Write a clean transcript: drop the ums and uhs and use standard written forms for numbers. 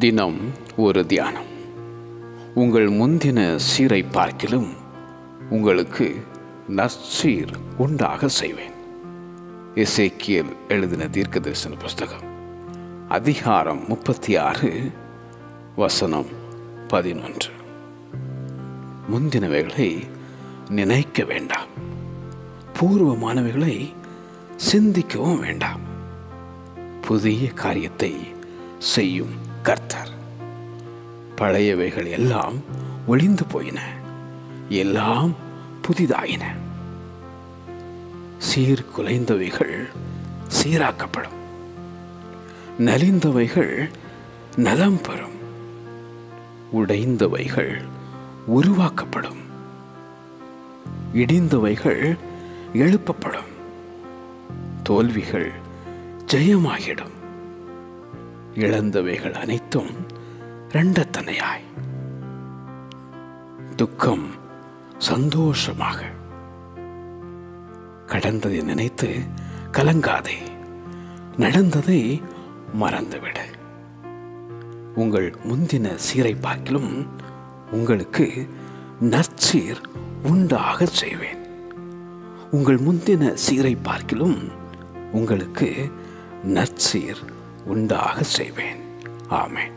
தினம் ஒரு தியானம். உங்கள் முந்தின சீரை பார்க்கிலும் உங்களுக்கு நற்சீர் உண்டாக செய்வேன். எசேக்கியேல் எழுதின தீர்க்கதரிசன புஸ்தகம் அதிகாரம் 36 வசனம் 11. முந்தினவைகளை நினைக்க வேண்டாம், பூர்வமானவைகளை சிந்திக்கவும் வேண்டாம். புதிய காரியத்தை செய்யும் கர்த்தர். பழையவைகள் எல்லாம் ஒளிந்து போயின, எல்லாம் புதிதாயின. சீர்குலைந்தவைகள் சீராக்கப்படும், நலிந்தவைகள் நலம் பெறும், உடைந்தவைகள் உருவாக்கப்படும், இடிந்தவைகள் எழுப்பப்படும், தோல்விகள் ஜெயமாகிடும், இழந்தவைகள் அனைத்தும் இரண்டத்தனையாய், துக்கம் சந்தோஷமாக. கடந்ததை நினைத்து கலங்காதே, நடந்ததை மறந்துவிடு. உங்கள் முந்தின சீரை பார்க்கிலும் உங்களுக்கு நற்சீர் உண்டாக செய்வேன். உங்கள் முந்தின சீரை பார்க்கிலும் உங்களுக்கு நற்சீர் உண்டாக செய்வேன். ஆமென்.